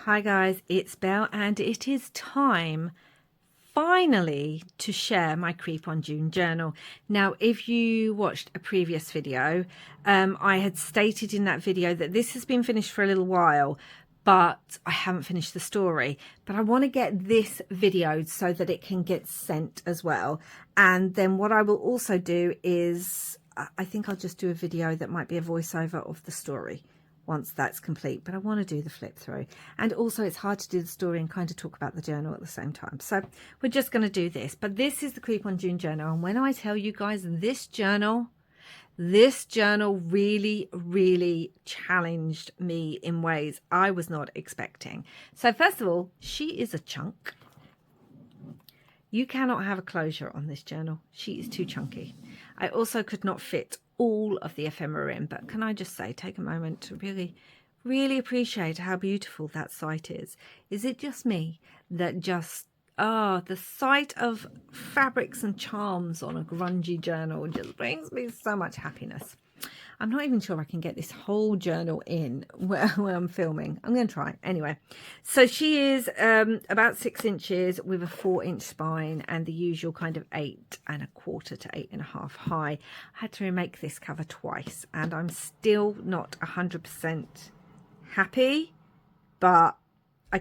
Hi guys, it's Belle and it is time finally to share my Creep on June journal. Now, if you watched a previous video, I had stated in that video that this has been finished for a little while, but I haven't finished the story. But I want to get this videoed so that it can get sent as well. And then what I will also do is, I think I'll just do a video that might be a voiceover of the story once that's complete, but I want to do the flip through. And also it's hard to do the story and kind of talk about the journal at the same time, so we're just going to do this. But this is the Creep on June journal, and when I tell you guys, this journal really challenged me in ways I was not expecting. So first of all, she is a chunk. You cannot have a closure on this journal. She is too chunky. I also could not fit all of the ephemera in, but can I just say, take a moment to really appreciate how beautiful that site is. Is it just me that just, the sight of fabrics and charms on a grungy journal just brings me so much happiness. I'm not even sure I can get this whole journal in where I'm filming. I'm going to try. Anyway, so she is about 6 inches with a 4-inch spine and the usual kind of 8 1/4 to 8.5 high. I had to remake this cover twice and I'm still not 100% happy, but I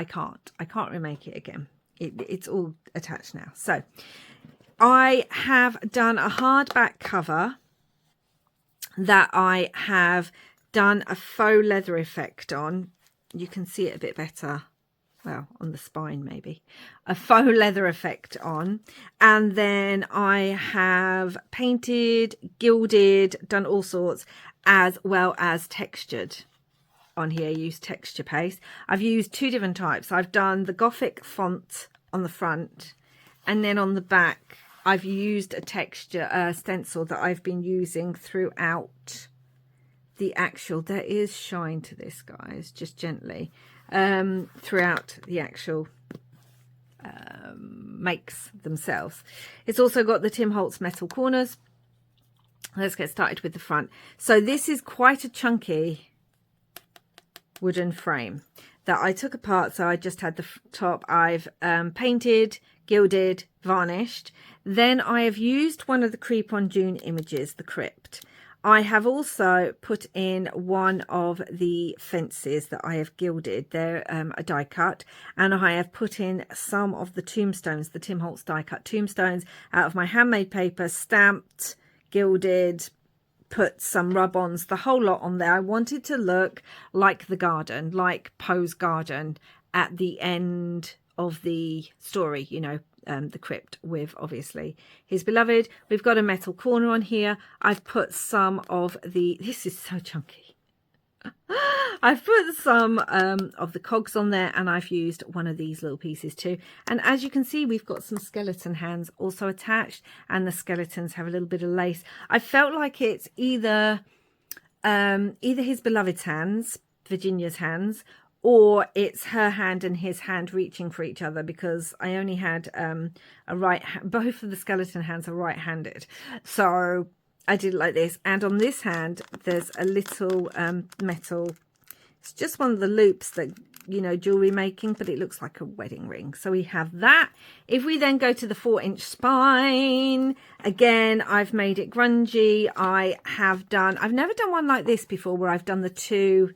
can't remake it again. It's all attached now. So I have done a hardback cover that I have done a faux leather effect on. You can see it a bit better, well, on the spine maybe. A faux leather effect on. And then I have painted, gilded, done all sorts, as well as textured on here. Used texture paste. I've used 2 different types. I've done the Gothic font on the front, and then on the back I've used a texture stencil that I've been using throughout the actual, there is shine to this, guys, just gently, throughout the actual makes themselves. It's also got the Tim Holtz metal corners. Let's get started with the front. So this is quite a chunky wooden frame that I took apart. So I just had the top. I've painted, gilded, varnished. Then I have used one of the Creep on June images, the crypt. I have also put in one of the fences that I have gilded. They're a die cut, and I have put in some of the tombstones, the Tim Holtz die cut tombstones out of my handmade paper, stamped, gilded, put some rub-ons, the whole lot on there. I wanted to look like the garden, like Poe's garden at the end of the story, you know, the crypt with obviously his beloved. We've got a metal corner on here. I've put some of the, this is so chunky. I've put some of the cogs on there, and I've used one of these little pieces too. And as you can see, we've got some skeleton hands also attached, and the skeletons have a little bit of lace. I felt like it's either his beloved's hands, Virginia's hands, or it's her hand and his hand reaching for each other, because I only had both of the skeleton hands are right-handed, so I did it like this. And on this hand there's a little metal, it's just one of the loops that, you know, jewelry making, but it looks like a wedding ring. So we have that. If we then go to the 4-inch spine, again, I've made it grungy. I've never done one like this before, where I've done the 2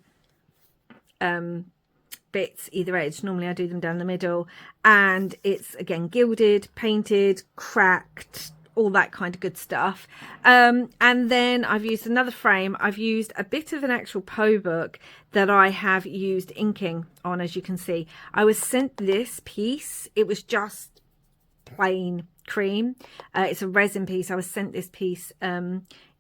bits either edge. Normally I do them down the middle, and it's again gilded, painted, cracked, all that kind of good stuff. And then I've used another frame. I've used a bit of an actual Poe book that I have used inking on. As you can see, I was sent this piece. It was just plain cream. It's a resin piece. I was sent this piece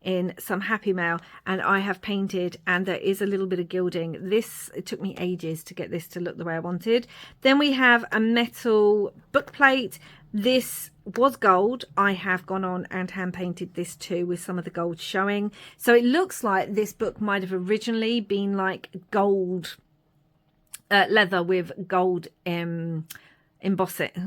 in some Happy Mail, and I have painted, and there is a little bit of gilding. This, it took me ages to get this to look the way I wanted. Then we have a metal book plate. This was gold. I have gone on and hand painted this too, with some of the gold showing. So it looks like this book might have originally been like gold leather with gold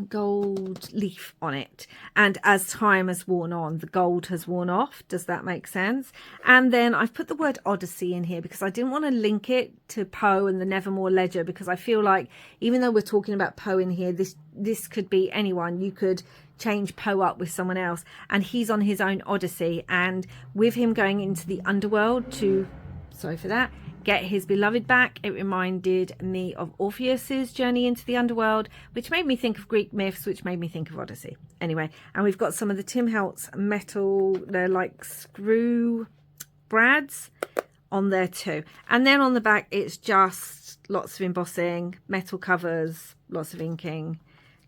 gold leaf on it, and as time has worn on, the gold has worn off. Does that make sense? And then I've put the word Odyssey in here because I didn't want to link it to Poe and the Nevermore Ledger, because I feel like even though we're talking about Poe in here, this could be anyone. You could change Poe up with someone else, and he's on his own Odyssey, and with him going into the underworld to, sorry for that, get his beloved back, it reminded me of Orpheus's journey into the underworld, which made me think of Greek myths, which made me think of Odyssey. Anyway, and we've got some of the Tim Holtz metal, they're like screw brads on there too. And then on the back, it's just lots of embossing, metal covers, lots of inking,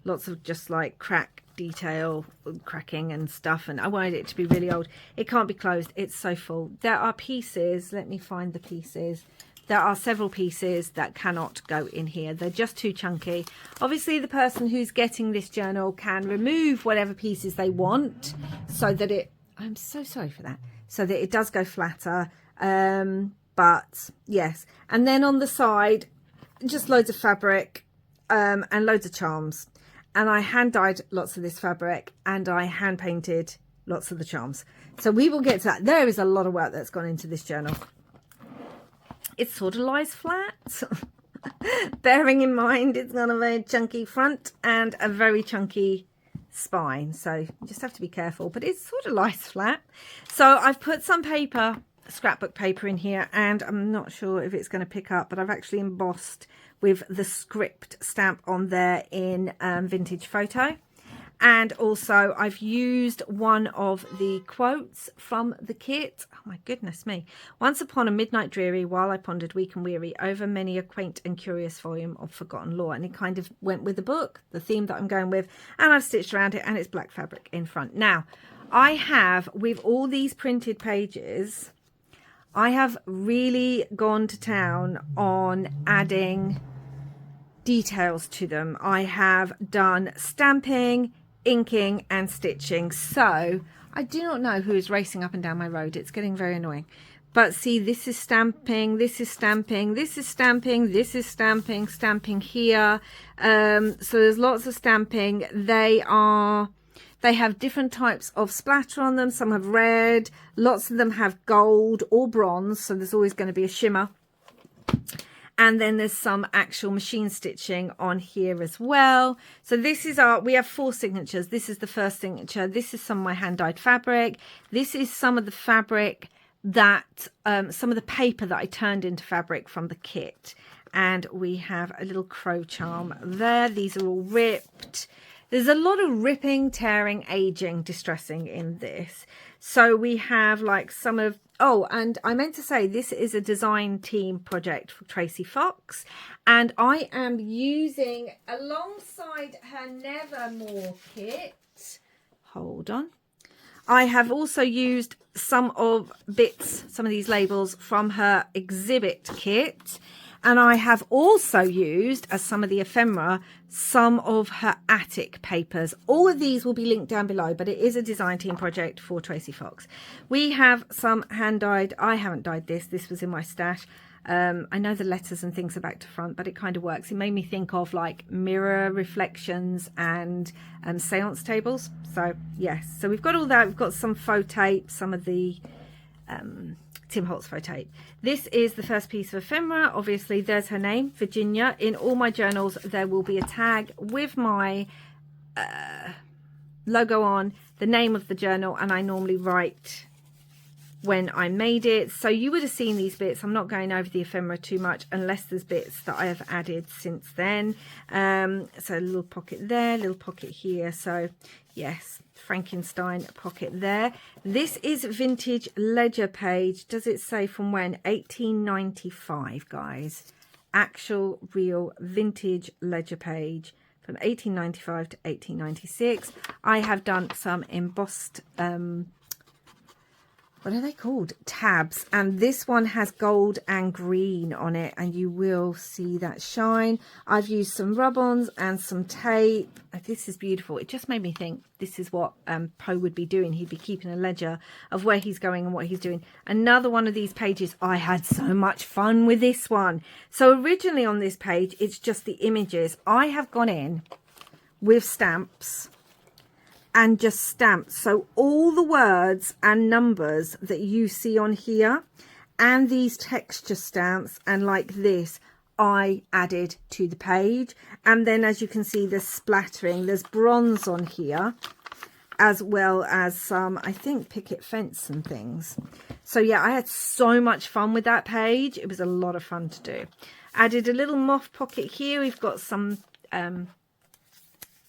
lots of just like crack detail, cracking and stuff. And I wanted it to be really old. It can't be closed, it's so full. There are pieces, let me find the pieces. There are several pieces that cannot go in here. They're just too chunky. Obviously the person who's getting this journal can remove whatever pieces they want so that it, I'm so sorry for that, so that it does go flatter. But yes, and then on the side, just loads of fabric and loads of charms. And I hand dyed lots of this fabric, and I hand painted lots of the charms. So we will get to that. There is a lot of work that's gone into this journal. It sort of lies flat, bearing in mind it's got a very chunky front and a very chunky spine. So you just have to be careful, but it sort of lies flat. So I've put some paper, scrapbook paper in here, and I'm not sure if it's going to pick up, but I've actually embossed with the script stamp on there in Vintage Photo. And also I've used one of the quotes from the kit. Oh my goodness me. Once upon a midnight dreary, while I pondered weak and weary over many a quaint and curious volume of forgotten lore. And it kind of went with the book, the theme that I'm going with, and I've stitched around it, and it's black fabric in front. Now I have, with all these printed pages, I have really gone to town on adding details to them. I have done stamping, inking and stitching. So I do not know who is racing up and down my road. It's getting very annoying. But see, this is stamping, this is stamping, this is stamping, this is stamping, stamping here. So there's lots of stamping. They have different types of splatter on them. Some have red, lots of them have gold or bronze, so there's always going to be a shimmer. And then there's some actual machine stitching on here as well. So this is we have 4 signatures. This is the first signature. This is some of my hand dyed fabric. This is some of the fabric that, some of the paper that I turned into fabric from the kit. And we have a little crow charm there. These are all ripped. There's a lot of ripping, tearing, aging, distressing in this. So we have like some of, oh, and I meant to say this is a design team project for Tracie Fox. And I am using, alongside her Nevermore kit, hold on, I have also used some of these labels from her exhibit kit. And I have also used, as some of the ephemera, some of her attic papers. All of these will be linked down below, but it is a design team project for Tracie Fox. We have some hand dyed. I haven't dyed this. This was in my stash. I know the letters and things are back to front, but it kind of works. It made me think of like mirror reflections and seance tables. So yes, so we've got all that. We've got some faux tape, some of the Tim Holtz faux tape. This is the first piece of ephemera. Obviously there's her name, Virginia. In all my journals there will be a tag with my logo on, the name of the journal, and I normally write when I made it. So you would have seen these bits. I'm not going over the ephemera too much unless there's bits that I have added since then. So a little pocket there, little pocket here. So yes, Frankenstein pocket there. This is vintage ledger page. Does it say from when? 1895, guys. Actual real vintage ledger page from 1895 to 1896. I have done some embossed what are they called? Tabs. And this one has gold and green on it, and you will see that shine. I've used some rub-ons and some tape. This is beautiful. It just made me think this is what Poe would be doing. He'd be keeping a ledger of where he's going and what he's doing. Another one of these pages. I had so much fun with this one. So originally on this page, it's just the images. I have gone in with stamps and just stamped. So all the words and numbers that you see on here and these texture stamps and like this, I added to the page. And then as you can see, there's splattering, there's bronze on here, as well as some, I think, picket fence and things. So yeah, I had so much fun with that page. It was a lot of fun to do. Added a little moth pocket here. We've got some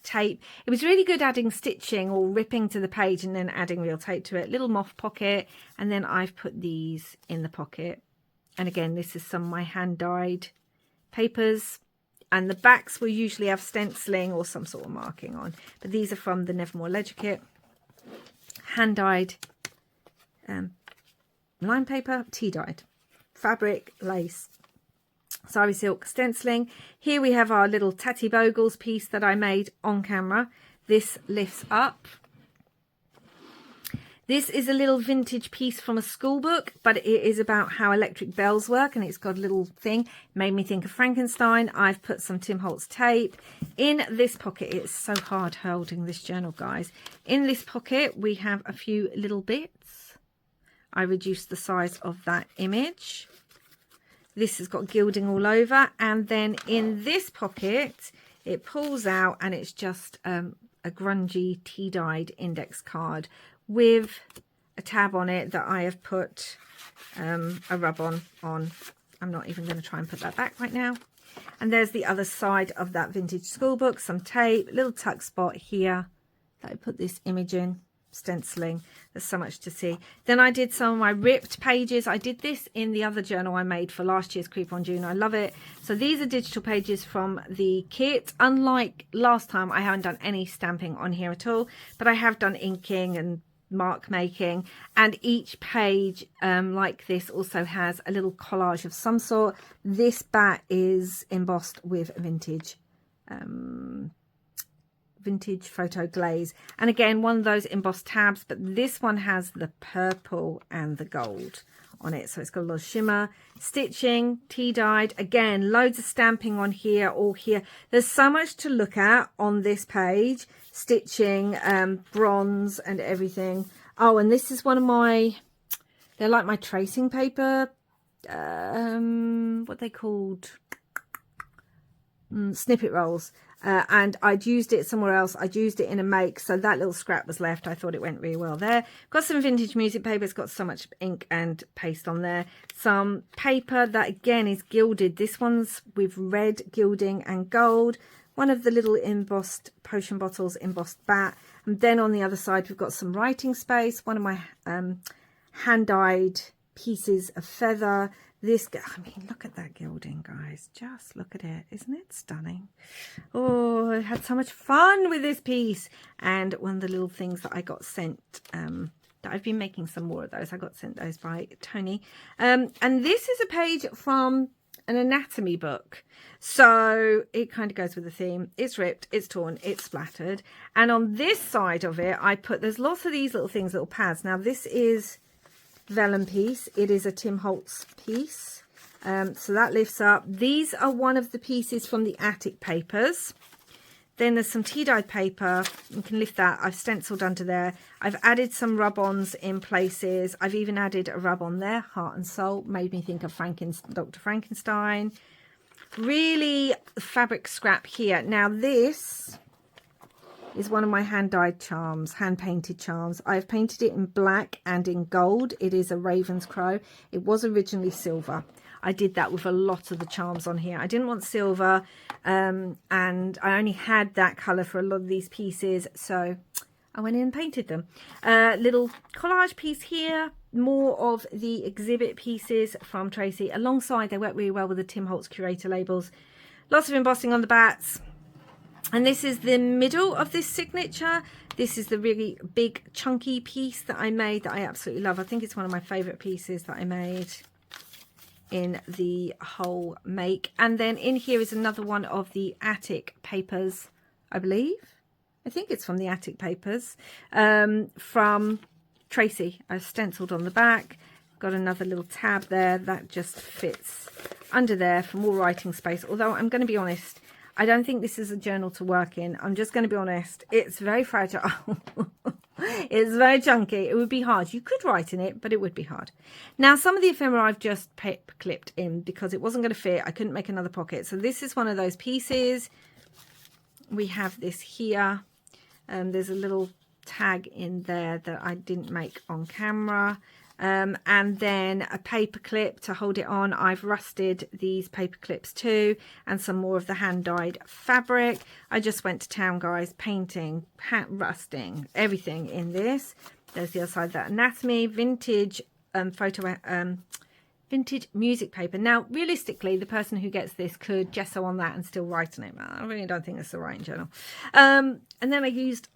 tape. It was really good adding stitching or ripping to the page and then adding real tape to it. Little moth pocket, and then I've put these in the pocket. And again, this is some of my hand dyed papers, and the backs will usually have stenciling or some sort of marking on, but these are from the Nevermore Ledger kit. Hand dyed line paper, tea dyed fabric, lace, sari silk stenciling. Here we have our little Tatty Bogles piece that I made on camera. This lifts up. This is a little vintage piece from a school book, but it is about how electric bells work, and it's got a little thing. Made me think of Frankenstein. I've put some Tim Holtz tape in this pocket. It's so hard holding this journal, guys. In this pocket, we have a few little bits. I reduced the size of that image. This has got gilding all over, and then in this pocket, it pulls out, and it's just a grungy tea-dyed index card with a tab on it that I have put a rub-on on. I'm not even going to try and put that back right now. And there's the other side of that vintage school book, some tape, little tuck spot here that I put this image in, stenciling. There's so much to see. Then I did some of my ripped pages. I did this in the other journal I made for last year's Creep on June. I love it. So these are digital pages from the kit. Unlike last time, I haven't done any stamping on here at all, but I have done inking and mark making, and each page like this also has a little collage of some sort. This bat is embossed with vintage photo glaze, and again one of those embossed tabs, but this one has the purple and the gold on it, so it's got a lot of shimmer, stitching, tea dyed, again loads of stamping on here, all here. There's so much to look at on this page. Stitching, bronze and everything. Oh, and this is one of my, they're like my tracing paper, what they called, snippet rolls. And I'd used it somewhere else. I'd used it in a make, so that little scrap was left. I thought it went really well there. Got some vintage music paper. It's got so much ink and paste on there. Some paper that again is gilded. This one's with red gilding and gold. One of the little embossed potion bottles, embossed bat. And then on the other side, we've got some writing space. One of my hand-dyed pieces of feather. This, I mean, look at that gilding, guys. Just look at it. Isn't it stunning? Oh, I had so much fun with this piece. And one of the little things that I got sent, that I've been making some more of those. I got sent those by Tony. And this is a page from an anatomy book, so it kind of goes with the theme. It's ripped, it's torn, it's splattered, and on this side of it I put, there's lots of these little things, little pads. Now this is vellum piece, it is a Tim Holtz piece, so that lifts up. These are one of the pieces from the attic papers. Then there's some tea-dyed paper. You can lift that. I've stenciled under there. I've added some rub-ons in places. I've even added a rub-on there, Heart and Soul. Made me think of Dr. Frankenstein. Really fabric scrap here. Now this is one of my hand-dyed charms, hand-painted charms. I've painted it in black and in gold. It is a Raven's Crow. It was originally silver. I did that with a lot of the charms on here. I didn't want silver, and I only had that colour for a lot of these pieces, so I went in and painted them. Little collage piece here, more of the exhibit pieces from Tracie. Alongside, they work really well with the Tim Holtz Curator labels. Lots of embossing on the bats. And this is the middle of this signature. This is the really big chunky piece that I made that I absolutely love. I think it's one of my favourite pieces that I made in the whole make. And then in here is another one of the attic papers, I believe. I think it's from the attic papers, from Tracie. I've stenciled on the back. Got another little tab there that just fits under there for more writing space. Although I'm going to be honest, I don't think this is a journal to work in. I'm just going to be honest. It's very fragile. It's very chunky. It would be hard. You could write in it, but it would be hard. Now, some of the ephemera I've just paper clipped in because it wasn't going to fit. I couldn't make another pocket. So this is one of those pieces. We have this here. There's a little tag in there that I didn't make on camera. And then a paper clip to hold it on. I've rusted these paper clips too, and some more of the hand dyed fabric. I just went to town, guys, painting, rusting, everything in this. There's the other side of that anatomy, vintage vintage music paper. Now, realistically, the person who gets this could gesso on that and still write on it. I really don't think that's the writing journal. And then I used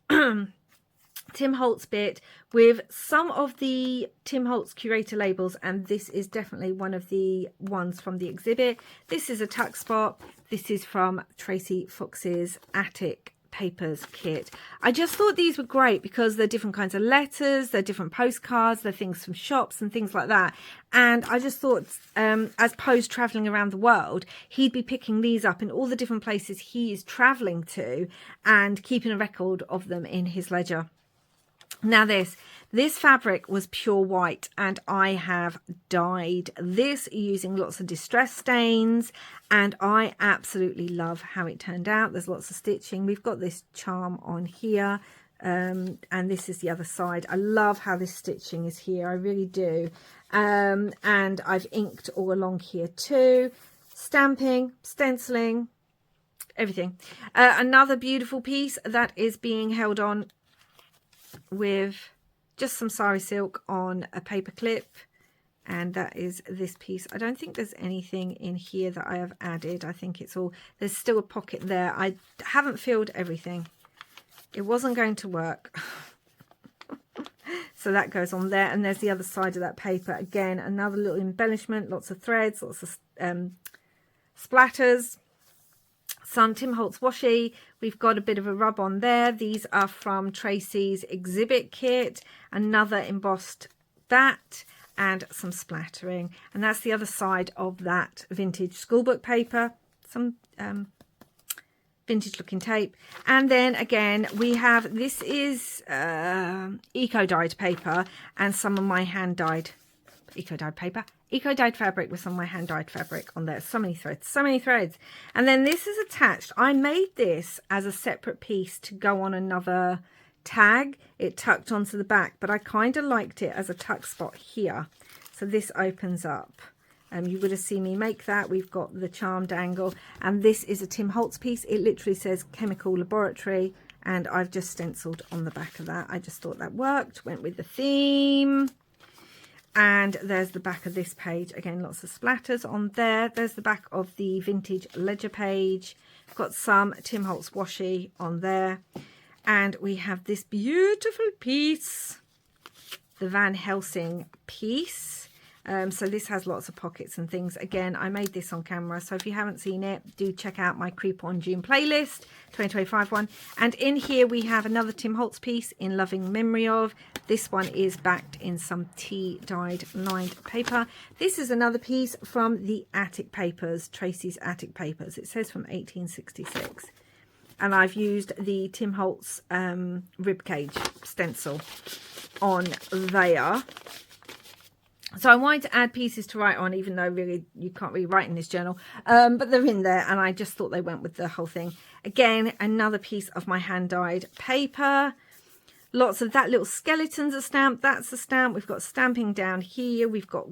Tim Holtz bit with some of the Tim Holtz curator labels, and this is definitely one of the ones from the exhibit. This is a tuck spot. This is from Tracie Fox's Attic Papers kit. I just thought these were great because they're different kinds of letters, they're different postcards, they're things from shops and things like that. And I just thought, as Poe's traveling around the world, he'd be picking these up in all the different places he is traveling to and keeping a record of them in his ledger. Now this fabric was pure white, and I have dyed this using lots of distress stains, and I absolutely love how it turned out. There's lots of stitching. We've got this charm on here, and this is the other side. I love how this stitching is here. I really do. And I've inked all along here too. Stamping, stenciling, everything. Another beautiful piece that is being held on with just some sari silk on a paper clip, and that is this piece. I don't think there's anything in here that I have added. I think it's all, there's still a pocket there. I haven't filled everything. It wasn't going to work. So that goes on there, and there's the other side of that paper. Again, another little embellishment, lots of threads, lots of splatters. Some Tim Holtz washi. We've got a bit of a rub on there. These are from Tracie's exhibit kit. Another embossed that, and some splattering. And that's the other side of that vintage schoolbook paper. Some vintage looking tape. And then again, we have, this is eco-dyed paper and some of my hand-dyed eco-dyed paper. Eco-dyed fabric with some of my hand-dyed fabric on there. So many threads, so many threads. And then this is attached. I made this as a separate piece to go on another tag. It tucked onto the back, but I kind of liked it as a tuck spot here. So this opens up. You would have seen me make that. We've got the charm dangle. And this is a Tim Holtz piece. It literally says Chemical Laboratory. And I've just stenciled on the back of that. I just thought that worked. Went with the theme. And there's the back of this page. Again, lots of splatters on there. There's the back of the vintage ledger page. Got some Tim Holtz washi on there. And we have this beautiful piece, the Van Helsing piece. So this has lots of pockets and things. Again, I made this on camera. So if you haven't seen it, do check out my Creep on June playlist, 2025 one. And in here we have another Tim Holtz piece in loving memory of. This one is backed in some tea dyed lined paper. This is another piece from the Attic Papers, Tracie's Attic Papers. It says from 1866. And I've used the Tim Holtz ribcage stencil on there. So I wanted to add pieces to write on, even though really you can't really write in this journal. But they're in there, and I just thought they went with the whole thing. Again, another piece of my hand-dyed paper. Lots of that little skeleton's a stamp. That's a stamp. We've got stamping down here. We've got,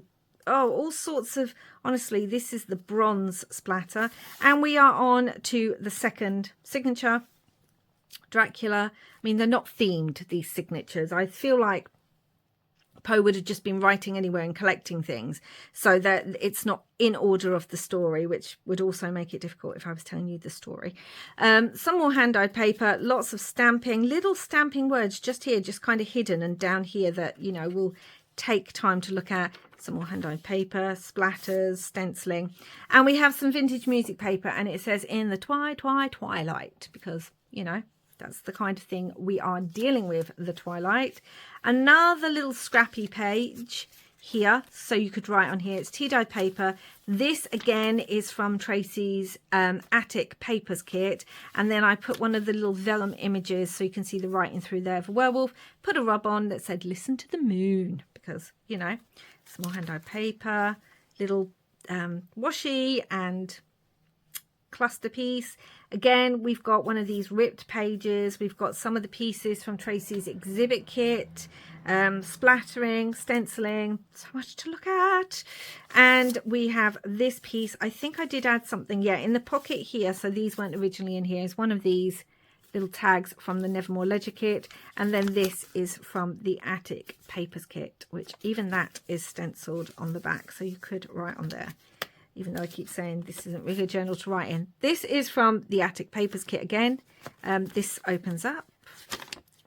all sorts of, honestly, this is the bronze splatter. And we are on to the second signature, Dracula. I mean, they're not themed, these signatures. I feel like Poe would have just been writing anywhere and collecting things, so that it's not in order of the story, which would also make it difficult if I was telling you the story. Some more hand-dyed paper, lots of stamping, little stamping words just here, just kind of hidden, and down here that, you know, will take time to look at. Some more hand-dyed paper, splatters, stenciling, and we have some vintage music paper, and it says in the twilight, because, you know, that's the kind of thing we are dealing with, the twilight. Another little scrappy page. here, so you could write on here. It's tea dyed paper. This again is from Tracie's Attic Papers kit, and then I put one of the little vellum images so you can see the writing through there of a werewolf. Put a rub on that said listen to the moon, because you know, small hand dyed paper, little washi and cluster piece. Again, we've got one of these ripped pages. We've got some of the pieces from Tracie's exhibit kit, splattering, stenciling, so much to look at. And we have this piece. I think I did add something, yeah, in the pocket here. So these weren't originally in here. It's one of these little tags from the Nevermore Ledger kit. And then this is from the Attic Papers kit, which even that is stenciled on the back. So you could write on there, even though I keep saying this isn't really a journal to write in. This is from the Attic Papers kit again. This opens up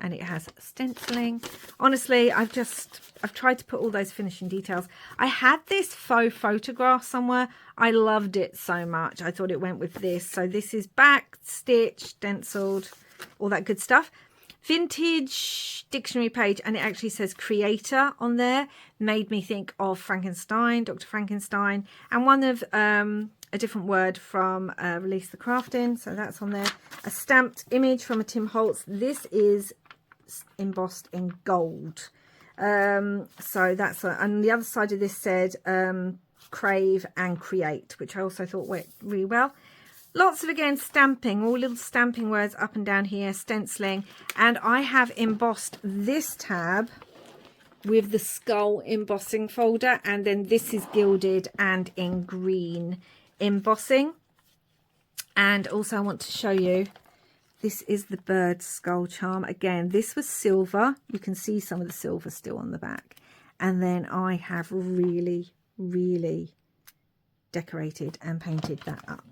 and it has stenciling. Honestly, I've tried to put all those finishing details. I had this faux photograph somewhere. I loved it so much. I thought it went with this. So this is back, stitched, stenciled, all that good stuff. Vintage dictionary page, and it actually says creator on there. Made me think of Frankenstein, Dr. Frankenstein, and one of a different word from Release the Crafting, so that's on there. A stamped image from a Tim Holtz. This is embossed in gold, so that's and the other side of this said crave and create, which I also thought went really well. Lots of, again, stamping, all little stamping words up and down here, stenciling. And I have embossed this tab with the skull embossing folder. And then this is gilded and in green embossing. And also I want to show you, this is the bird skull charm. Again, this was silver. You can see some of the silver still on the back. And then I have really, really decorated and painted that up.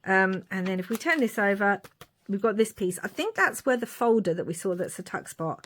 And then if we turn this over, we've got this piece. I think that's where the folder that we saw that's a tuck spot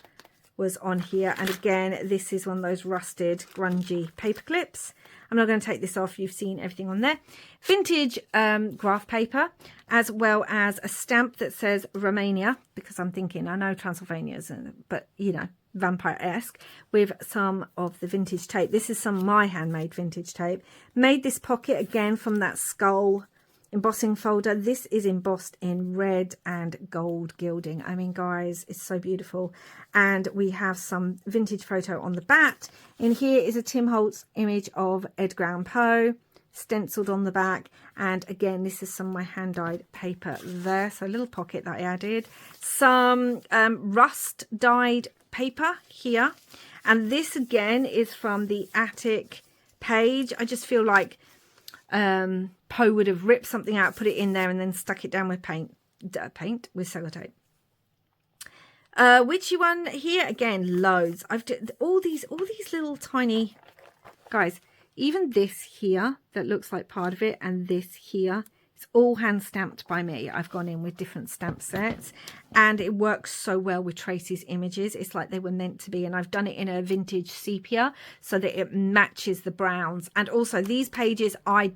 was on here. And again, this is one of those rusted, grungy paper clips. I'm not going to take this off. You've seen everything on there. Vintage graph paper, as well as a stamp that says Romania, because I'm thinking, I know Transylvania's, but, you know, vampire-esque, with some of the vintage tape. This is some of my handmade vintage tape. Made this pocket, again, from that skull embossing folder. This is embossed in red and gold gilding. I mean, guys, it's so beautiful. And we have some vintage photo on the back. In here is a Tim Holtz image of Edgar Allan Poe stenciled on the back. And again, this is some of my hand dyed paper there, so a little pocket that I added. Some rust dyed paper here, and this again is from the Attic page. I just feel like Poe would have ripped something out, put it in there, and then stuck it down with paint with sellotape. Witchy one here, again, loads. I've did all these little tiny guys. Even this here that looks like part of it, and this here, it's all hand stamped by me. I've gone in with different stamp sets, and it works so well with Tracie's images. It's like they were meant to be, and I've done it in a vintage sepia so that it matches the browns. And also these pages I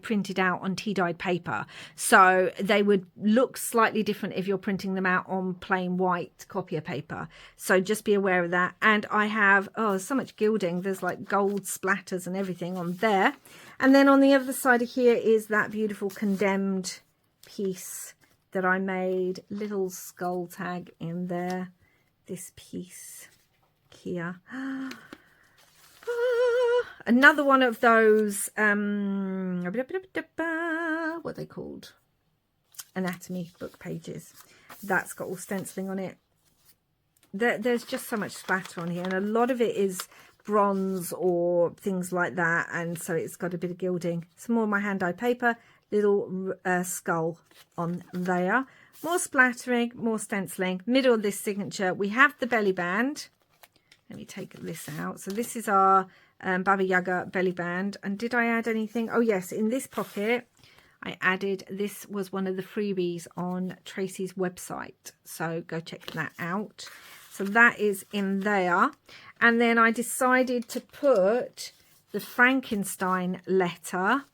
printed out on tea dyed paper, so they would look slightly different if you're printing them out on plain white copier paper. So just be aware of that. And I have, oh, so much gilding. There's like gold splatters and everything on there. And then on the other side of here is that beautiful condemned piece that I made. Little skull tag in there. This piece here. Another one of those, what are they called? Anatomy book pages. That's got all stenciling on it. There's just so much splatter on here, and a lot of it is bronze or things like that, and so it's got a bit of gilding. Some more of my hand dyed paper, little skull on there, more splattering, more stenciling. Middle of this signature we have the belly band. Let me take this out. So this is our Baba Yaga belly band. And did I add anything? Oh yes, in this pocket I added, this was one of the freebies on Tracie's website, so go check that out. So that is in there. And then I decided to put the Frankenstein letter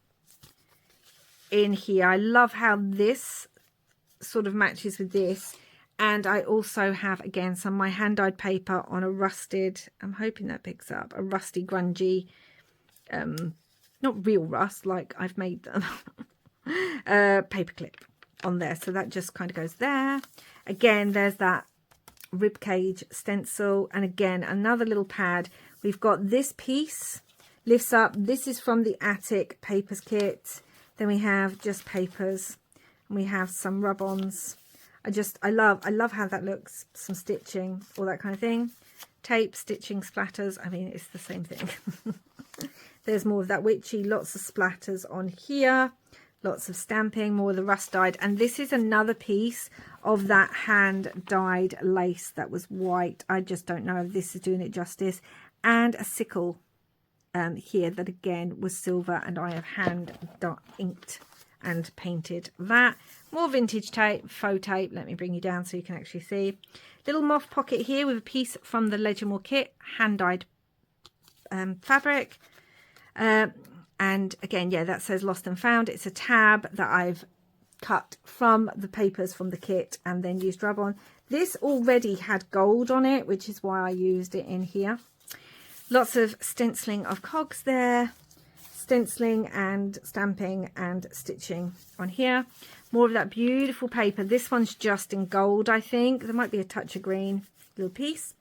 in here. I love how this sort of matches with this. And I also have, again, some of my hand-dyed paper on a rusted, I'm hoping that picks up, a rusty, grungy, not real rust, like I've made them, paper clip on there. So that just kind of goes there. Again, there's that ribcage stencil. And again, another little pad. We've got this piece, lifts up. This is from the Attic Papers kit. Then we have just papers. And we have some rub-ons. I love how that looks. Some stitching, all that kind of thing. Tape, stitching, splatters. I mean, it's the same thing. There's more of that witchy. Lots of splatters on here. Lots of stamping, more of the rust dyed. And this is another piece of that hand dyed lace that was white. I just don't know if this is doing it justice. And a sickle here that again was silver, and I have hand inked and painted that. More vintage tape, faux tape. Let me bring you down so you can actually see. Little moth pocket here with a piece from the Nevermore kit, hand dyed fabric. And again, yeah, that says Lost and Found. It's a tab that I've cut from the papers from the kit and then used rub on. This already had gold on it, which is why I used it in here. Lots of stenciling of cogs there. Stenciling and stamping and stitching on here. More of that beautiful paper. This one's just in gold, I think. There might be a touch of green. Little piece.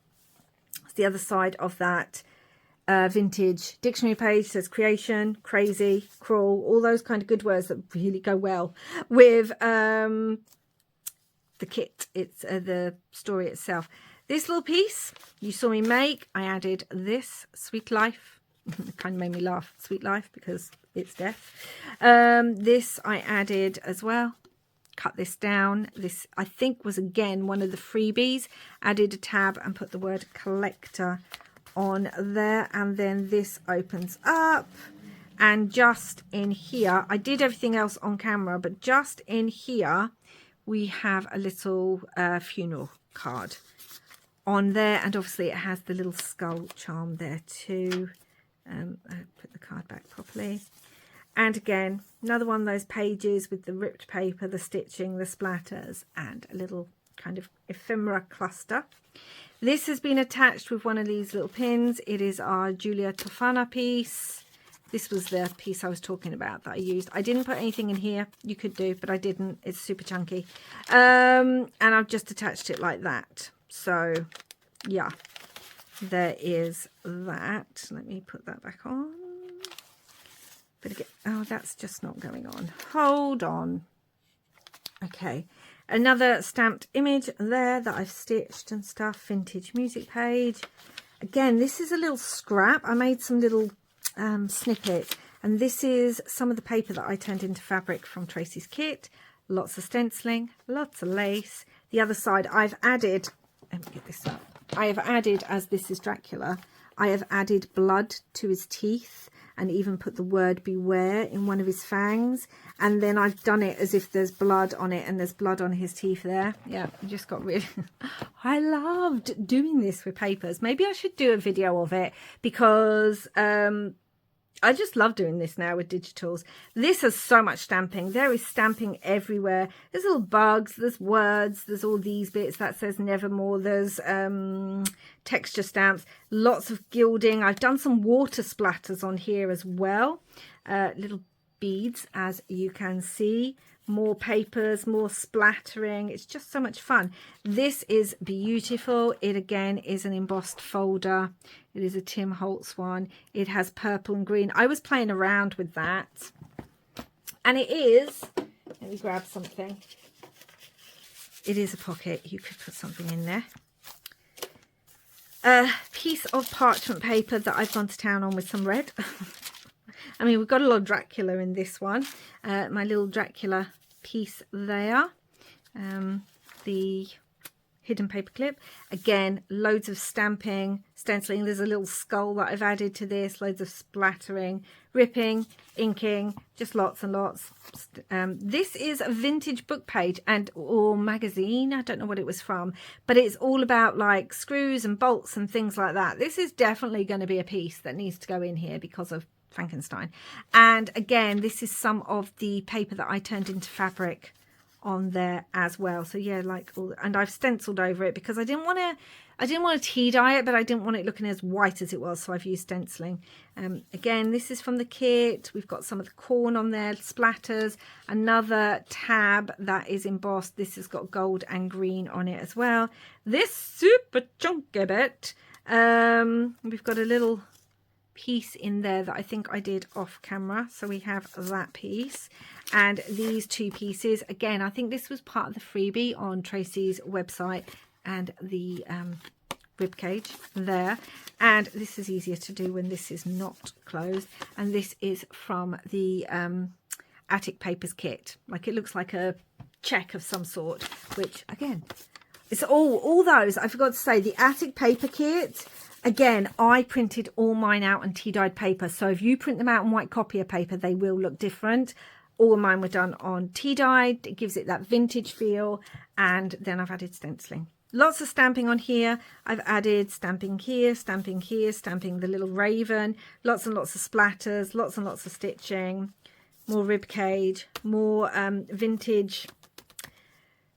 It's the other side of that vintage dictionary page. Says creation, crazy, cruel, all those kind of good words that really go well with the kit. It's the story itself. This little piece you saw me make, I added this Sweet Life. It kind of made me laugh, Sweet Life, because it's death. This I added as well. Cut this down. This I think was again one of the freebies. Added a tab and put the word collector on there, and then this opens up, and just in here, I did everything else on camera, but just in here we have a little funeral card on there, and obviously it has the little skull charm there too. I'll put the card back properly, and again another one of those pages with the ripped paper, the stitching, the splatters, and a little kind of ephemera cluster. This has been attached with one of these little pins. It is our Julia Tofana piece. This was the piece I was talking about that I used. I didn't put anything in here. You could do, but I didn't. It's super chunky. And I've just attached it like that. So, yeah, there is that. Let me put that back on. But again, oh, that's just not going on. Hold on. Okay. Another stamped image there that I've stitched and stuff. Vintage music page. Again, this is a little scrap. I made some little snippets. And this is some of the paper that I turned into fabric from Tracie's kit. Lots of stenciling. Lots of lace. The other side I've added... Let me get this up. I have added, as this is Dracula, I have added blood to his teeth. And even put the word beware in one of his fangs. And then I've done it as if there's blood on it, and there's blood on his teeth there. Yeah, I just got really... I loved doing this with papers. Maybe I should do a video of it, because I just love doing this now with digitals. This has so much stamping. There is stamping everywhere. There's little bugs, there's words, there's all these bits that says Nevermore. There's texture stamps, lots of gilding. I've done some water splatters on here as well. Little beads, as you can see. More papers, more splattering. It's just so much fun. This is beautiful. It again is an embossed folder. It is a Tim Holtz one. It has purple and green. I was playing around with that. And it is, let me grab something. It is a pocket. You could put something in there. A piece of parchment paper that I've gone to town on with some red. I mean, we've got a lot of Dracula in this one. My little Dracula piece there. The hidden paper clip. Again, loads of stamping, stenciling. There's a little skull that I've added to this. Loads of splattering, ripping, inking, just lots and lots. This is a vintage book page or magazine. I don't know what it was from, but it's all about like screws and bolts and things like that. This is definitely going to be a piece that needs to go in here because of Frankenstein. And again, this is some of the paper that I turned into fabric on there as well. So yeah, like all, and I've stenciled over it because I didn't want to tea dye it, but I didn't want it looking as white as it was, so I've used stenciling. Again, this is from the kit. We've got some of the corn on there, splatters, another tab that is embossed. This has got gold and green on it as well. This super chunky bit, we've got a little piece in there that I think I did off camera, so we have that piece and these two pieces. Again, I think this was part of the freebie on Tracie's website, and the rib cage there, and this is easier to do when this is not closed, and this is from the Attic Papers kit. Like, it looks like a check of some sort, which again, it's all those. I forgot to say, the Attic Paper kit, again, I printed all mine out on tea-dyed paper, so if you print them out on white copier paper, they will look different. All of mine were done on tea-dyed. It gives it that vintage feel, and then I've added stenciling. Lots of stamping on here. I've added stamping here, stamping here, stamping the little raven, lots and lots of splatters, lots and lots of stitching, more rib cage, more vintage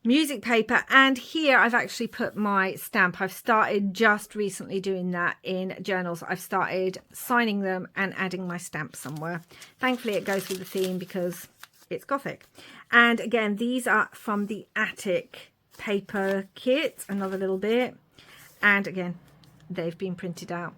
music paper, and here I've actually put my stamp. I've started just recently doing that in journals. I've started signing them and adding my stamp somewhere. Thankfully it goes with the theme because it's gothic. And again, these are from the Attic Paper kit, another little bit, and again, they've been printed out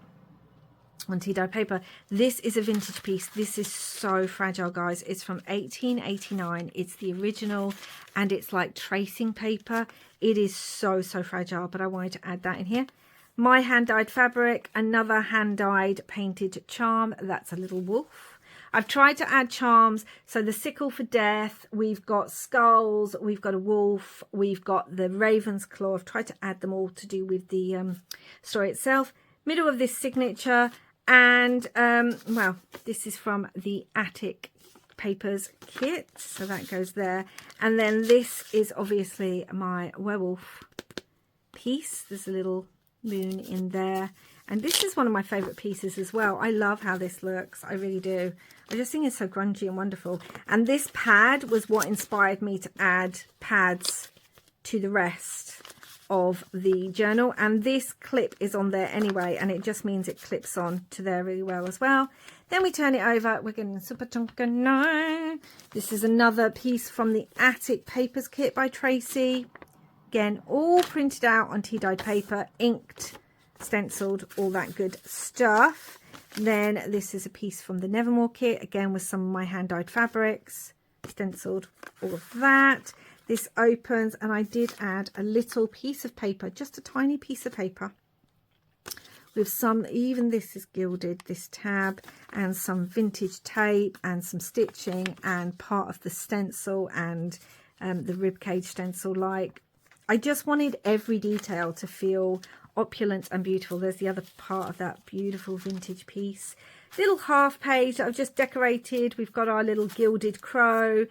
on tea-dyed paper. This is a vintage piece. This is so fragile, guys. It's from 1889. It's the original, and it's like tracing paper. It is so fragile, but I wanted to add that in here. My hand-dyed fabric, another hand-dyed painted charm. That's a little wolf. I've tried to add charms. So the sickle for death, we've got skulls, we've got a wolf, we've got the raven's claw. I've tried to add them all to do with the story itself. Middle of this signature, and well, this is from the Attic Papers kit, so that goes there. And then this is obviously my werewolf piece. There's a little moon in there, and this is one of my favorite pieces as well. I love how this looks. I really do. I just think it's so grungy and wonderful. And this pad was what inspired me to add pads to the rest of the journal, and this clip is on there anyway, and it just means it clips on to there really well as well. Then we turn it over. We're getting super chunky now. This is another piece from the Attic Papers kit by Tracie. Again, all printed out on tea-dyed paper, inked, stenciled, all that good stuff. Then this is a piece from the Nevermore kit, again with some of my hand-dyed fabrics, stenciled, all of that. This opens, and I did add a little piece of paper, just a tiny piece of paper, with some, even this is gilded, this tab, and some vintage tape and some stitching and part of the stencil and the ribcage stencil. Like, I just wanted every detail to feel opulent and beautiful. There's the other part of that beautiful vintage piece. Little half page that I've just decorated. We've got our little gilded crow,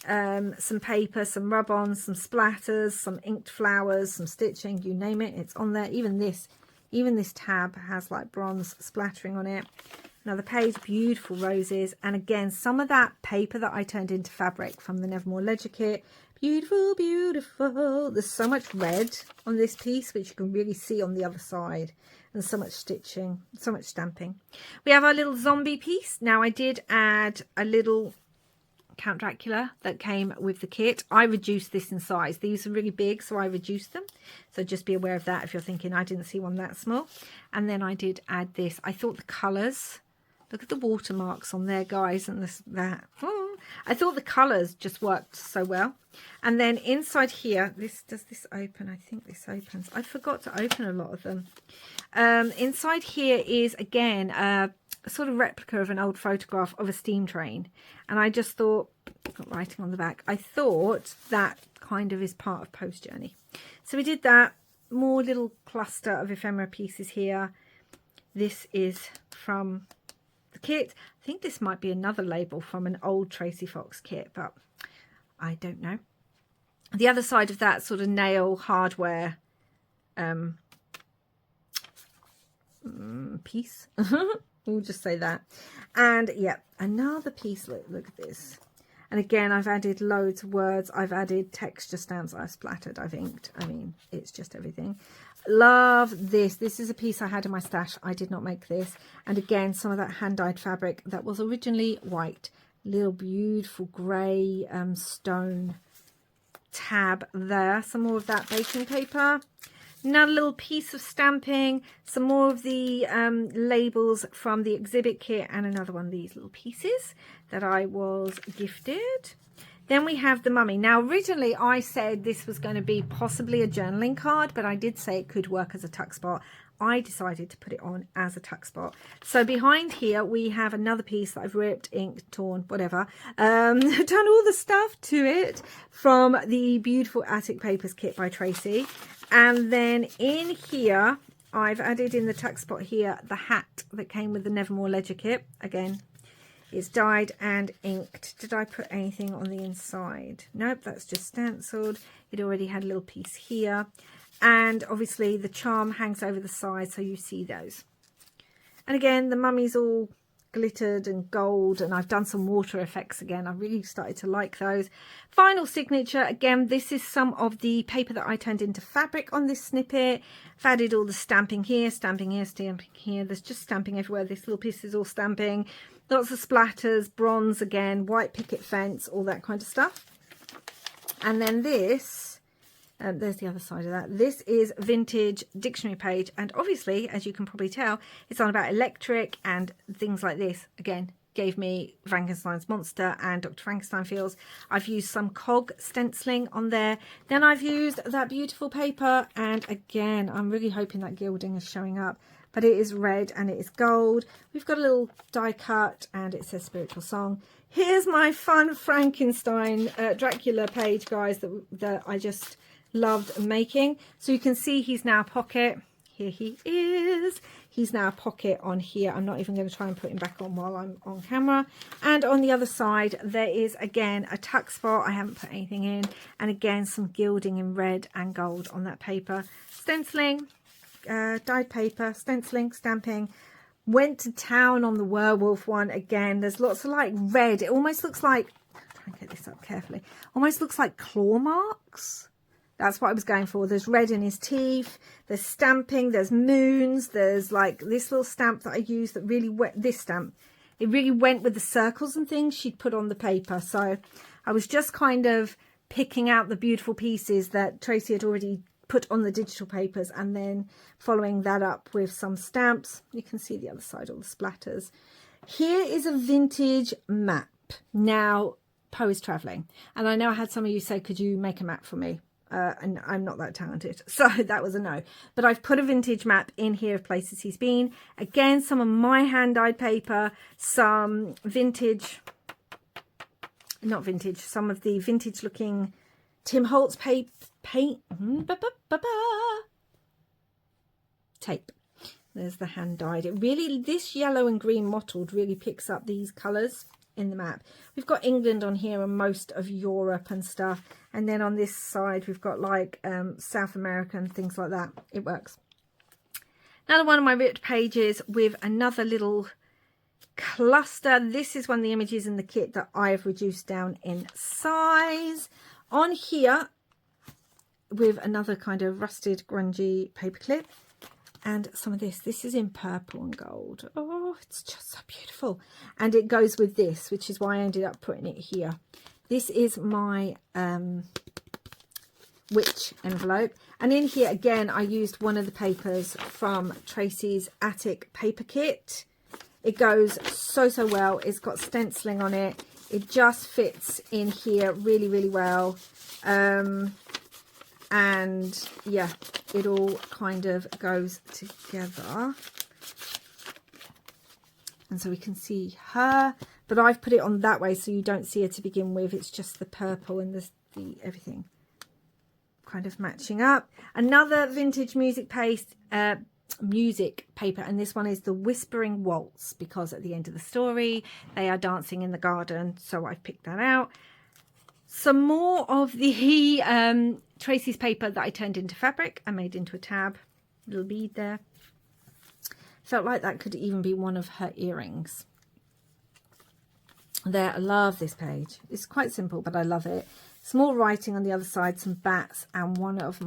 some paper, some rub-ons, some splatters, some inked flowers, some stitching, you name it, it's on there. Even this tab has like bronze splattering on it. Another page, beautiful roses, and again some of that paper that I turned into fabric from the Nevermore Ledger kit. Beautiful, beautiful. There's so much red on this piece, which you can really see on the other side, and so much stitching, so much stamping. We have our little zombie piece. Now, I did add a little Count Dracula that came with the kit. I reduced this in size. These are really big, so I reduced them. So just be aware of that if you're thinking, I didn't see one that small. And then I did add this. I thought the colours, look at the watermarks on there, guys, and that. Oh, I thought the colours just worked so well. And then inside here, does this open? I think this opens. I forgot to open a lot of them. Inside here is, again, a sort of replica of an old photograph of a steam train. And I just thought, got writing on the back, I thought that kind of is part of Post Journey. So we did that. More little cluster of ephemera pieces here. This is from the kit. I think this might be another label from an old Tracie Fox kit, but I don't know. The other side of that sort of nail hardware piece. We'll just say that. And yeah, another piece. Look at this. And again, I've added loads of words. I've added texture stamps. I've splattered, I've inked. I mean, it's just everything. Love this. This is a piece I had in my stash. I did not make this. And again, some of that hand-dyed fabric that was originally white. Little beautiful grey stone tab there. Some more of that baking paper. Another little piece of stamping. Some more of the labels from the exhibit kit. And another one of these little pieces that I was gifted. Then we have the mummy. Now, originally I said this was going to be possibly a journaling card, but I did say it could work as a tuck spot. I decided to put it on as a tuck spot. So behind here, we have another piece that I've ripped, inked, torn, whatever. Done all the stuff to it from the beautiful Attic Papers kit by Tracie. And then in here, I've added in the tuck spot here, the hat that came with the Nevermore Ledger kit. Again, it's dyed and inked. Did I put anything on the inside? Nope, that's just stenciled. It already had a little piece here. And obviously the charm hangs over the side, so you see those. And again, the mummy's all glittered and gold, and I've done some water effects again. I really started to like those. Final signature, again, this is some of the paper that I turned into fabric on this snippet. I've added all the stamping here, stamping here, stamping here. There's just stamping everywhere. This little piece is all stamping. Lots of splatters, bronze again, white picket fence, all that kind of stuff. And then this, there's the other side of that. This is vintage dictionary page. And obviously, as you can probably tell, it's on about electric and things like this. Again, gave me Frankenstein's monster and Dr. Frankenstein feels. I've used some cog stenciling on there. Then I've used that beautiful paper. And again, I'm really hoping that gilding is showing up. But it is red and it is gold. We've got a little die cut and it says Spiritual Song. Here's my fun Frankenstein Dracula page, guys, that I just loved making. So you can see he's now a pocket. Here he is. He's now a pocket on here. I'm not even going to try and put him back on while I'm on camera. And on the other side, there is, again, a tuck spot. I haven't put anything in. And again, some gilding in red and gold on that paper. Stenciling. Dyed paper, stenciling, stamping. Went to town on the werewolf one again. There's lots of like red. It almost looks like, try and get this up carefully, almost looks like claw marks. That's what I was going for. There's red in his teeth, there's stamping, there's moons, there's like this little stamp that I used that really went, this stamp, it really went with the circles and things she'd put on the paper. So I was just kind of picking out the beautiful pieces that Tracie had already put on the digital papers and then following that up with some stamps. You can see the other side, all the splatters. Here is a vintage map. Now, Poe is traveling, and I know I had some of you say, could you make a map for me? And I'm not that talented, so that was a no. But I've put a vintage map in here of places he's been. Again, some of my hand-dyed paper, some vintage, not vintage, some of the vintage looking Tim Holtz paint tape. There's the hand dyed. It really, this yellow and green mottled really picks up these colours in the map. We've got England on here and most of Europe and stuff, and then on this side we've got like South America and things like that. It works. Another one of my ripped pages with another little cluster. This is one of the images in the kit that I've reduced down in size. On here with another kind of rusted grungy paperclip and some of this. This is in purple and gold. Oh, it's just so beautiful. And it goes with this, which is why I ended up putting it here. This is my witch envelope. And in here, again, I used one of the papers from Tracie's Attic paper kit. It goes so, so well. It's got stenciling on it. It just fits in here really, really well. And yeah, it all kind of goes together. And so we can see her, but I've put it on that way so you don't see her to begin with. It's just the purple and the everything kind of matching up. Another vintage music paste, music paper, and this one is the Whispering Waltz, because at the end of the story they are dancing in the garden, so I've picked that out. Some more of the Tracie's paper that I turned into fabric and made into a tab, little bead there. Felt like that could even be one of her earrings. there. I love this page. It's quite simple, but I love it. Small writing on the other side, some bats, and one of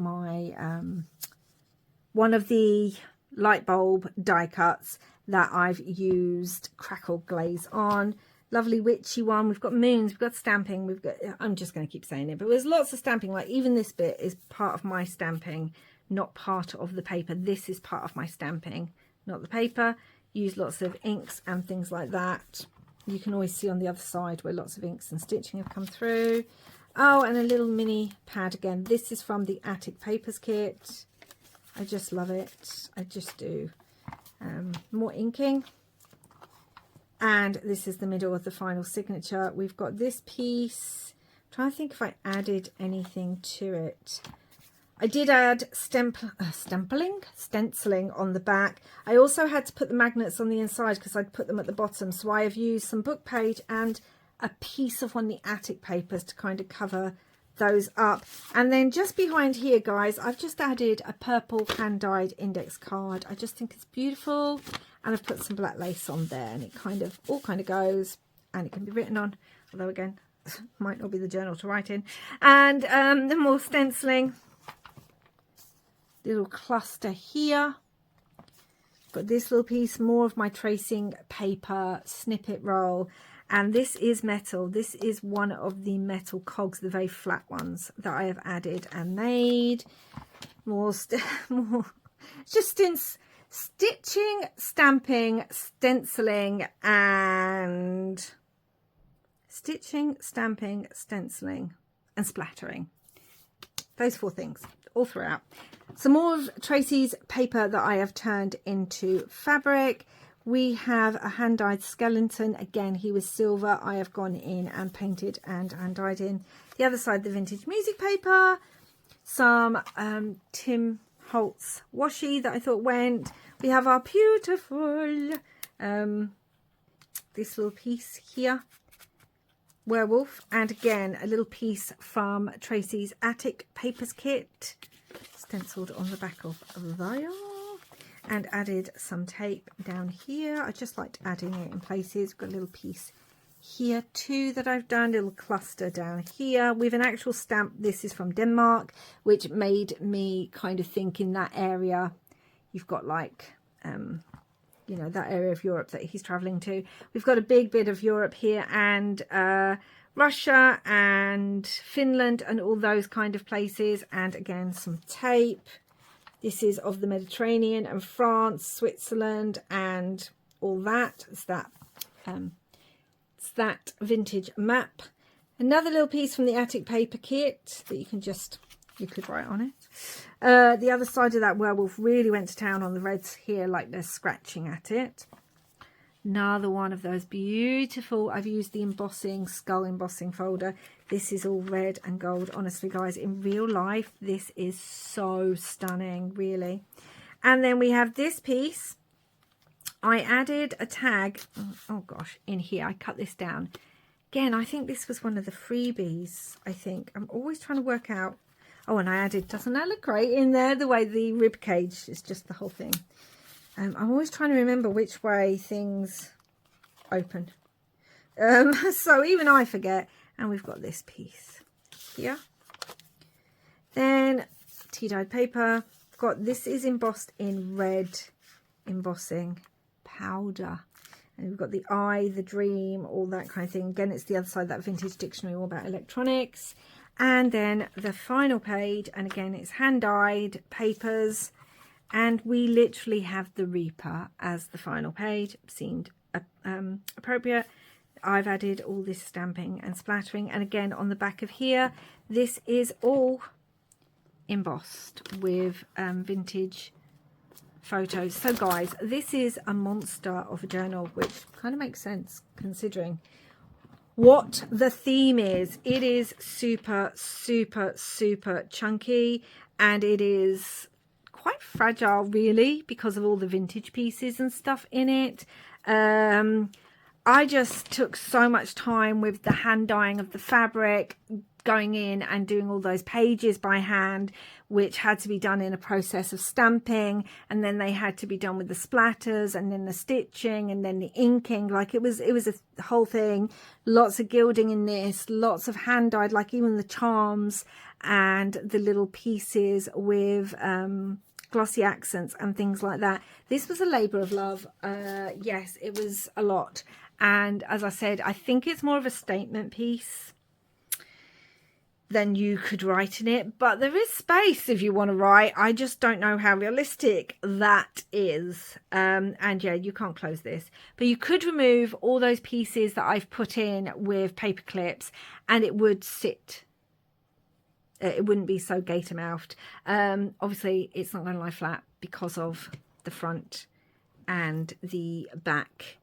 the light bulb die cuts that I've used crackle glaze on. Lovely witchy one. We've got moons, we've got stamping, we've got, I'm just going to keep saying it, but there's lots of stamping. Like even this bit is part of my stamping, not part of the paper. This is part of my stamping, not the paper. Use lots of inks and things like that. You can always see on the other side where lots of inks and stitching have come through. Oh, and a little mini pad again. This is from the Attic Papers kit. I just love it. I just do. More inking. And this is the middle of the final signature. We've got this piece. I'm trying to think if I added anything to it. I did add stenciling on the back. I also had to put the magnets on the inside because I'd put them at the bottom. So I have used some book page and a piece of one of the Attic papers to kind of cover those up. And then just behind here, guys, I've just added a purple hand-dyed index card. I just think it's beautiful. And I've put some black lace on there, and it kind of all goes, and it can be written on, although again, might not be the journal to write in. And the more stenciling, little cluster here. Got this little piece, more of my tracing paper snippet roll. And this is metal. This is one of the metal cogs, the very flat ones that I have added and made. More just stitching, stamping, stenciling, and stitching, stamping, stenciling, and splattering. Those 4 things all throughout. Some more of Tracie's paper that I have turned into fabric. We have a hand-dyed skeleton. Again, he was silver. I have gone in and painted and hand-dyed in. The other side, the vintage music paper. Some Tim Holtz washi that I thought went. We have our beautiful, this little piece here, werewolf. And again, a little piece from Tracie's Attic Papers kit, stenciled on the back of there. And added some tape down here. I just liked adding it in places. We've got a little piece here too that I've done, a little cluster down here with an actual stamp. This is from Denmark, which made me kind of think in that area. You've got like, you know, that area of Europe that he's traveling to. We've got a big bit of Europe here, and Russia and Finland and all those kind of places. And again, some tape. This is of the Mediterranean and France, Switzerland, and all that. It's that vintage map. Another little piece from the Attic Paper kit that you could write on it. The other side of that werewolf really went to town on the reds here, like they're scratching at it. Another one of those beautiful, I've used the embossing, skull embossing folder. This is all red and gold. Honestly, guys, in real life, this is so stunning, really. And then we have this piece. I added a tag, oh gosh, in here. I cut this down. Again, I think this was one of the freebies, I think. I'm always trying to work out. Oh, and I added, doesn't that look great in there? The way the rib cage is just the whole thing. I'm always trying to remember which way things open. So even I forget. And we've got this piece here. Then tea-dyed paper. This is embossed in red embossing powder. And we've got the eye, the dream, all that kind of thing. Again, it's the other side, that vintage dictionary all about electronics. And then the final page. And again, it's hand-dyed papers. And we literally have the Reaper as the final page. Seemed appropriate. I've added all this stamping and splattering. And again, on the back of here, this is all embossed with vintage photos. So guys, this is a monster of a journal, which kind of makes sense considering what the theme is. It is super, super, super chunky, and it is quite fragile, really, because of all the vintage pieces and stuff in it. I just took so much time with the hand dyeing of the fabric, going in and doing all those pages by hand, which had to be done in a process of stamping, and then they had to be done with the splatters and then the stitching and then the inking. Like it was a whole thing. Lots of gilding in this, lots of hand dyed, like even the charms and the little pieces with glossy accents and things like that. This was a labor of love. Yes, it was a lot. And as I said, I think it's more of a statement piece than you could write in it, but there is space if you want to write. I just don't know how realistic that is. And yeah, you can't close this, but you could remove all those pieces that I've put in with paper clips and it would sit. It wouldn't be so gator mouthed. Obviously it's not going to lie flat because of the front and the back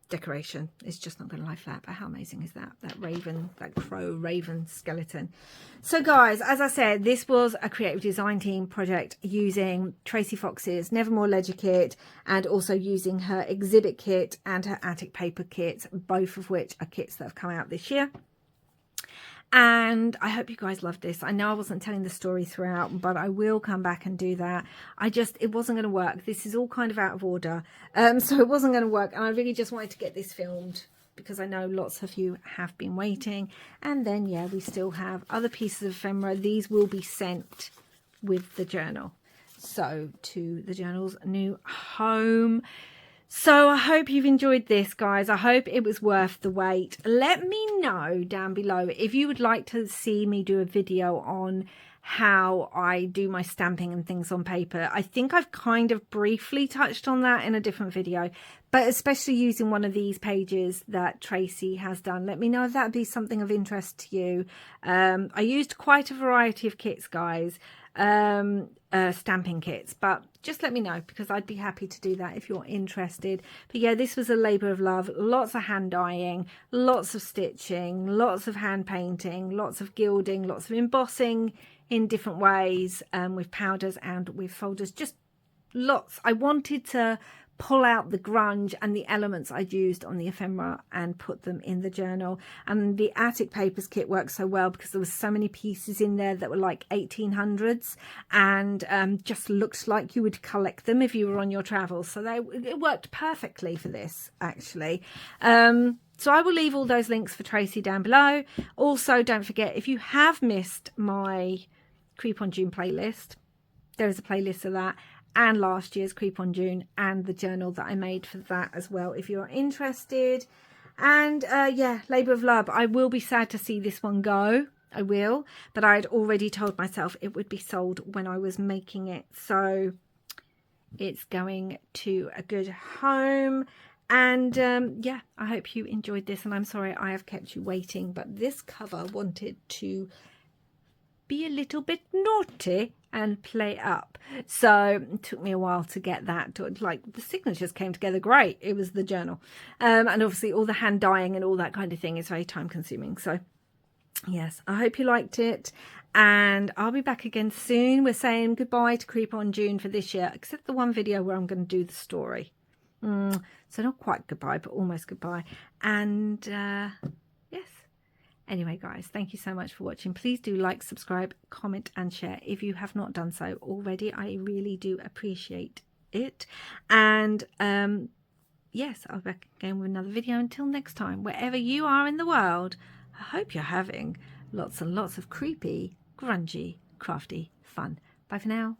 decoration. It's just not going to lie flat. But how amazing is that? That raven, that crow raven skeleton. So guys, as I said, this was a creative design team project using Tracie Fox's Nevermore ledger kit and also using her exhibit kit and her attic paper kit, both of which are kits that have come out this year. And I hope you guys loved this. I know I wasn't telling the story throughout, but I will come back and do that. It wasn't going to work. This is all kind of out of order. So it wasn't going to work. And I really just wanted to get this filmed because I know lots of you have been waiting. And then, yeah, we still have other pieces of ephemera. These will be sent with the journal. So to the journal's new home. So I hope you've enjoyed this, guys. I hope it was worth the wait. Let me know down below if you would like to see me do a video on how I do my stamping and things on paper. I think I've kind of briefly touched on that in a different video, but especially using one of these pages that Tracie has done. Let me know if that would be something of interest to you. I used quite a variety of kits, guys. Stamping kits, but just let me know because I'd be happy to do that if you're interested. But yeah, this was a labor of love. Lots of hand dyeing, lots of stitching, lots of hand painting, lots of gilding, lots of embossing in different ways, with powders and with folders, just lots. I wanted to pull out the grunge and the elements I'd used on the ephemera and put them in the journal. And the attic papers kit worked so well because there was so many pieces in there that were like 1800s and just looked like you would collect them if you were on your travels. So it worked perfectly for this, actually. So I will leave all those links for Tracie down below. Also, don't forget, if you have missed my Creep on June playlist, there is a playlist of that, and last year's Creep on June and the journal that I made for that as well, if you're interested. And yeah, labor of love. I will be sad to see this one go. I will, but I'd already told myself it would be sold when I was making it, so it's going to a good home. And yeah, I hope you enjoyed this, and I'm sorry I have kept you waiting, but this cover wanted to be a little bit naughty and play up, so it took me a while to get that to, like, the signatures came together great. It was the journal, and obviously all the hand dyeing and all that kind of thing is very time consuming. So yes, I hope you liked it, and I'll be back again soon. We're saying goodbye to Creep on June for this year, except the one video where I'm going to do the story. So not quite goodbye, but almost goodbye. And yes. Anyway, guys, thank you so much for watching. Please do like, subscribe, comment and share if you have not done so already. I really do appreciate it. And yes, I'll be back again with another video. Until next time, wherever you are in the world, I hope you're having lots and lots of creepy, grungy, crafty fun. Bye for now.